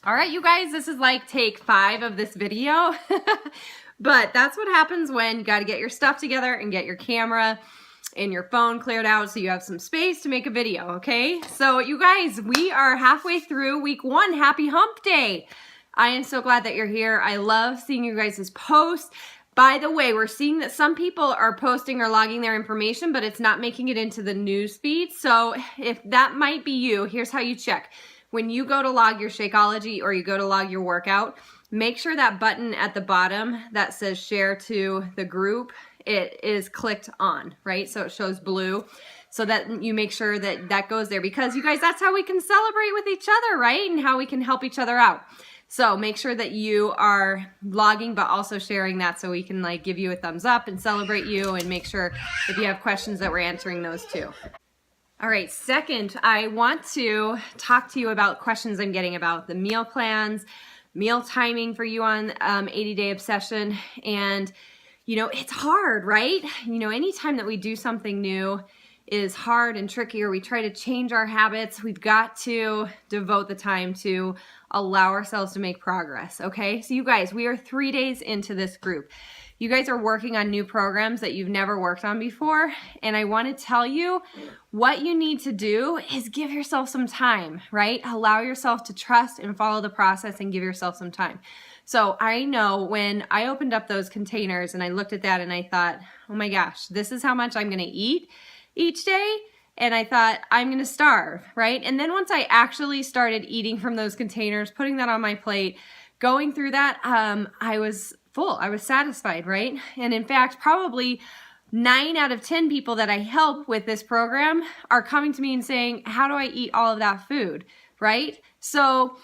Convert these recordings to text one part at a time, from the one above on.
All right, you guys, this is like take 5 of this video, but that's what happens when you got to get your stuff together and get your camera and your phone cleared out so you have some space to make a video, okay? So you guys, we are halfway through week 1. Happy hump day. I am so glad that you're here. I love seeing you guys' posts. By the way, we're seeing that some people are posting or logging their information, but it's not making it into the news feed. So if that might be you, here's how you check. When you go to log your Shakeology or you go to log your workout, make sure that button at the bottom that says share to the group, it is clicked on, right? So it shows blue, so that you make sure that that goes there, because you guys, that's how we can celebrate with each other, right? And how we can help each other out. So make sure that you are logging, but also sharing that so we can like give you a thumbs up and celebrate you, and make sure if you have questions that we're answering those too. All right, second, I want to talk to you about questions I'm getting about the meal plans, meal timing for you on 80-Day Obsession. And, you know, it's hard, right? You know, anytime that we do something new is hard and tricky, or we try to change our habits, we've got to devote the time to allow ourselves to make progress, okay? So you guys, we are 3 days into this group. You guys are working on new programs that you've never worked on before, and I want to tell you what you need to do is give yourself some time, right? Allow yourself to trust and follow the process and give yourself some time. So I know when I opened up those containers and I looked at that and I thought, oh my gosh, this is how much I'm going to eat each day. And I thought, I'm going to starve, right? And then once I actually started eating from those containers, putting that on my plate, going through that, I was full. I was satisfied, right? And in fact, probably 9 out of 10 people that I help with this program are coming to me and saying, how do I eat all of that food, right? So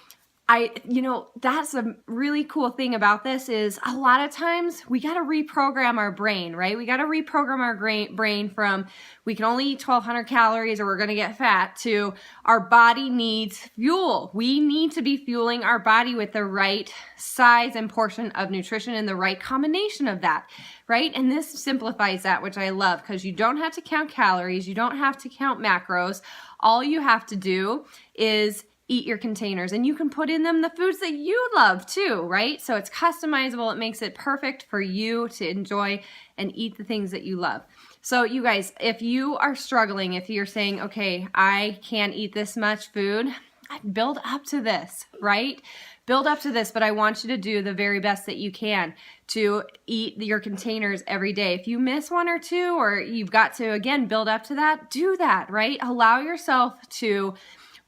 you know, that's a really cool thing about this is a lot of times we got to reprogram our brain, right? We got to reprogram our brain from we can only eat 1,200 calories or we're going to get fat to our body needs fuel. We need to be fueling our body with the right size and portion of nutrition and the right combination of that, right? And this simplifies that, which I love, because you don't have to count calories. You don't have to count macros. All you have to do is eat your containers, and you can put in them the foods that you love too, right? So it's customizable. It makes it perfect for you to enjoy and eat the things that you love. So you guys, if you are struggling, if you're saying, okay, I can't eat this much food, build up to this, right? Build up to this, but I want you to do the very best that you can to eat your containers every day. If you miss 1 or 2, or you've got to, again, build up to that, do that, right? Allow yourself to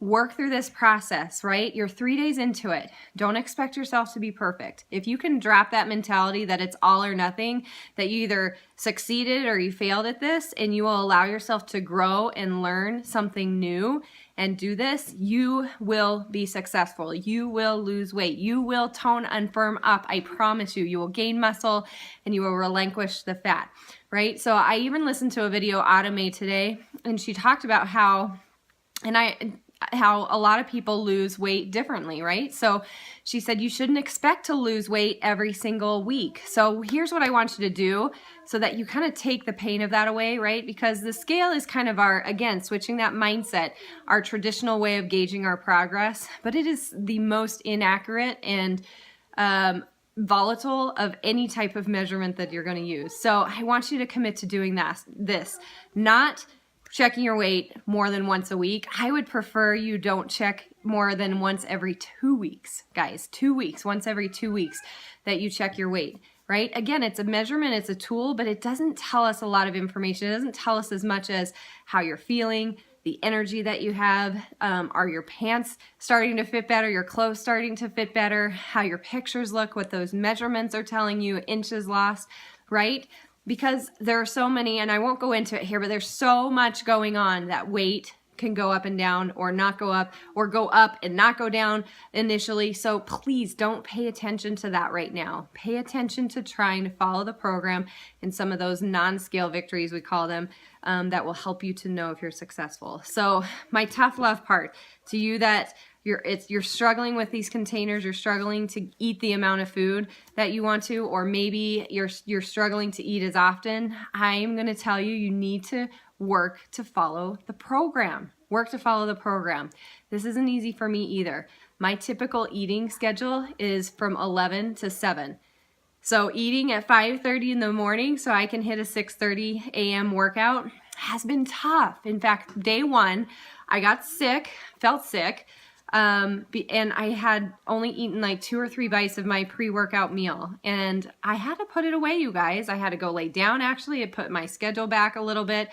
work through this process, right? You're 3 days into it. Don't expect yourself to be perfect. If you can drop that mentality that it's all or nothing, that you either succeeded or you failed at this, and you will allow yourself to grow and learn something new and do this, you will be successful. You will lose weight. You will tone and firm up. I promise you. You will gain muscle and you will relinquish the fat, right? So I even listened to a video Automate today, and she talked about how a lot of people lose weight differently, right? So she said you shouldn't expect to lose weight every single week. So here's what I want you to do so that you kind of take the pain of that away, right? Because the scale is kind of our, again, switching that mindset, our traditional way of gauging our progress, but it is the most inaccurate and volatile of any type of measurement that you're going to use. So I want you to commit to doing this, not checking your weight more than once a week. I would prefer you don't check more than once every 2 weeks, guys. 2 weeks, once every 2 weeks that you check your weight, right? Again, it's a measurement, it's a tool, but it doesn't tell us a lot of information. It doesn't tell us as much as how you're feeling, the energy that you have, are your pants starting to fit better, your clothes starting to fit better, how your pictures look, what those measurements are telling you, inches lost, right? Because there are so many, and I won't go into it here, but there's so much going on that weight can go up and down, or not go up, or go up and not go down initially. So please don't pay attention to that right now. Pay attention to trying to follow the program and some of those non-scale victories, we call them, that will help you to know if you're successful. So my tough love part to you that you're struggling with these containers, you're struggling to eat the amount of food that you want to, or maybe you're struggling to eat as often, I'm going to tell you, you need to work to follow the program. Work to follow the program. This isn't easy for me either. My typical eating schedule is from 11 to 7. So eating at 5:30 in the morning so I can hit a 6:30 a.m. workout has been tough. In fact, day one, I got sick, felt sick, and I had only eaten like 2 or 3 bites of my pre-workout meal. And I had to put it away, you guys. I had to go lay down, actually. I put my schedule back a little bit.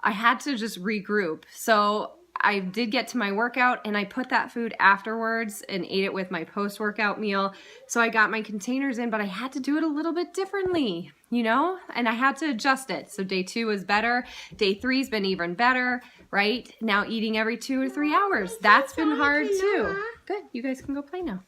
I had to just regroup. So I did get to my workout and I put that food afterwards and ate it with my post-workout meal. So I got my containers in, but I had to do it a little bit differently, you know, and I had to adjust it. So day 2 was better. Day 3's been even better, right? Now eating every 2 or 3 hours. That's been hard too. Good, you guys can go play now.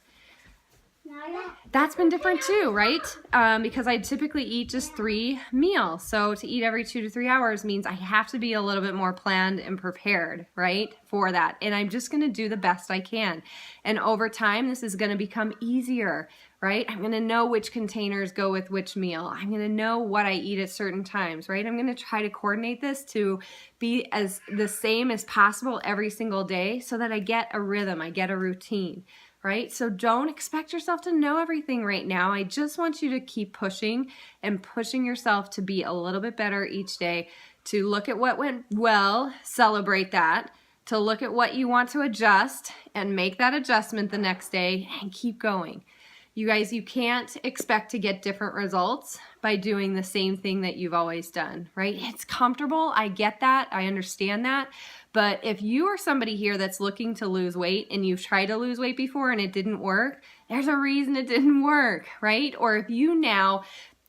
That's been different too, right? Because I typically eat just 3 meals. So to eat every 2 to 3 hours means I have to be a little bit more planned and prepared, right, for that. And I'm just going to do the best I can. And over time, this is going to become easier, right? I'm going to know which containers go with which meal. I'm going to know what I eat at certain times, right? I'm going to try to coordinate this to be as the same as possible every single day so that I get a rhythm, I get a routine. Right? So don't expect yourself to know everything right now. I just want you to keep pushing and pushing yourself to be a little bit better each day, to look at what went well, celebrate that, to look at what you want to adjust and make that adjustment the next day and keep going. You guys, you can't expect to get different results by doing the same thing that you've always done, right? It's comfortable. I get that. I understand that. But if you are somebody here that's looking to lose weight and you've tried to lose weight before and it didn't work, there's a reason it didn't work, right? Or if you now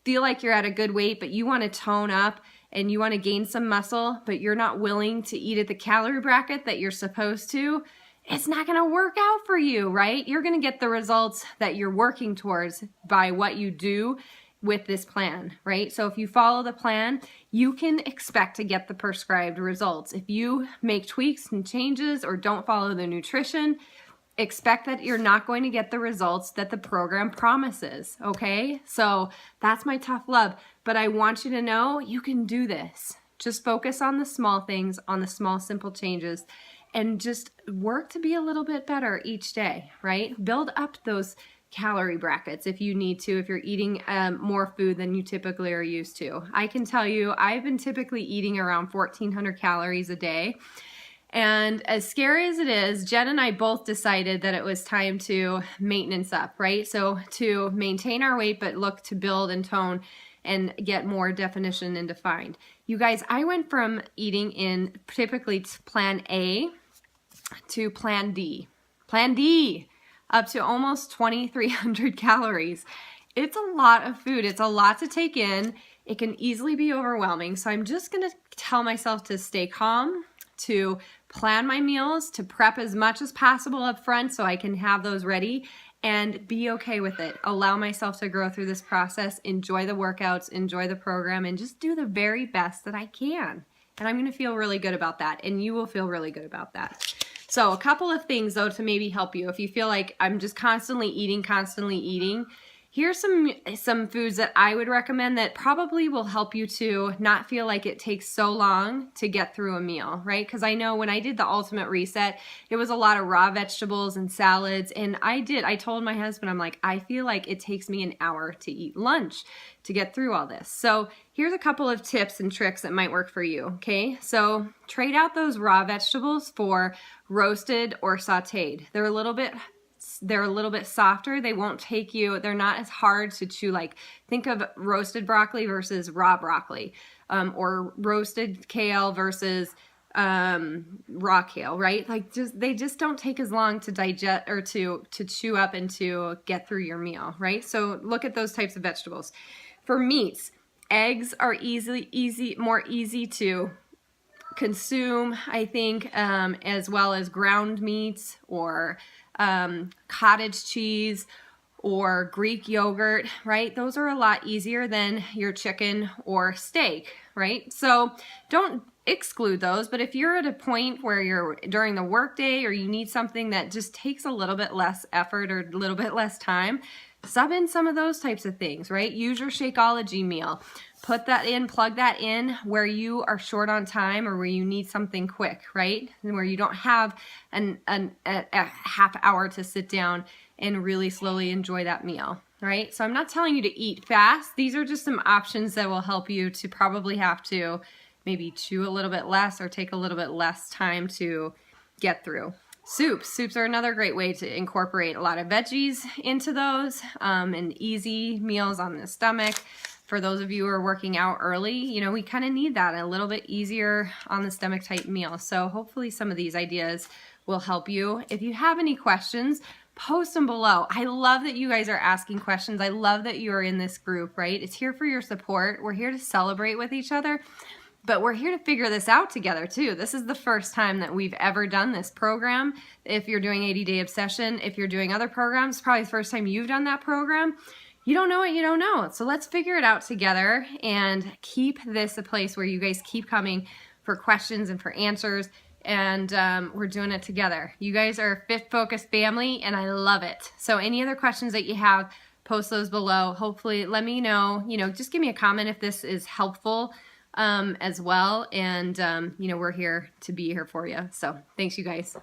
feel like you're at a good weight, but you want to tone up and you want to gain some muscle, but you're not willing to eat at the calorie bracket that you're supposed to, it's not going to work out for you, right? You're going to get the results that you're working towards by what you do with this plan, right? So if you follow the plan, you can expect to get the prescribed results. If you make tweaks and changes or don't follow the nutrition, expect that you're not going to get the results that the program promises, okay? So that's my tough love, but I want you to know you can do this. Just focus on the small things, on the small, simple changes, and just work to be a little bit better each day, right? Build up those calorie brackets if you need to, if you're eating more food than you typically are used to. I can tell you, I've been typically eating around 1,400 calories a day. And as scary as it is, Jen and I both decided that it was time to maintenance up, right? So to maintain our weight, but look to build and tone and get more definition and defined. You guys, I went from eating in typically plan A to plan D. Plan D, up to almost 2,300 calories. It's a lot of food. It's a lot to take in. It can easily be overwhelming. So I'm just going to tell myself to stay calm, to plan my meals, to prep as much as possible up front so I can have those ready and be okay with it. Allow myself to grow through this process, enjoy the workouts, enjoy the program, and just do the very best that I can. And I'm going to feel really good about that, and you will feel really good about that. So a couple of things, though, to maybe help you. If you feel like I'm just constantly eating, here's some foods that I would recommend that probably will help you to not feel like it takes so long to get through a meal, right? Because I know when I did the Ultimate Reset, it was a lot of raw vegetables and salads, and I told my husband, I'm like, I feel like it takes me an hour to eat lunch to get through all this. So here's a couple of tips and tricks that might work for you, okay? So trade out those raw vegetables for roasted or sauteed. They're a little bit softer. They won't take you, they're not as hard to chew. Like think of roasted broccoli versus raw broccoli, or roasted kale versus raw kale, right? Like they just don't take as long to digest or to chew up and to get through your meal, right? So look at those types of vegetables. For meats, eggs are more easy to consume, I think, as well as ground meats or cottage cheese or Greek yogurt, right? Those are a lot easier than your chicken or steak, right? So don't exclude those, but if you're at a point where you're during the workday or you need something that just takes a little bit less effort or a little bit less time, sub in some of those types of things, right? Use your Shakeology meal. Put that in, plug that in where you are short on time or where you need something quick, right? And where you don't have a half hour to sit down and really slowly enjoy that meal, right? So I'm not telling you to eat fast. These are just some options that will help you to probably have to maybe chew a little bit less or take a little bit less time to get through. Soups are another great way to incorporate a lot of veggies into those, and easy meals on the stomach. For those of you who are working out early, you know, we kind of need that, a little bit easier on the stomach type meal. So hopefully some of these ideas will help you. If you have any questions, post them below. I love that you guys are asking questions. I love that you are in this group, right? It's here for your support. We're here to celebrate with each other. But we're here to figure this out together too. This is the first time that we've ever done this program. If you're doing 80-Day Obsession, if you're doing other programs, probably the first time you've done that program. You don't know what you don't know. So let's figure it out together and keep this a place where you guys keep coming for questions and for answers. And we're doing it together. You guys are a Fit Focused family and I love it. So any other questions that you have, post those below. Hopefully let me know, just give me a comment if this is helpful as well. And, we're here to be here for you. So thanks, you guys.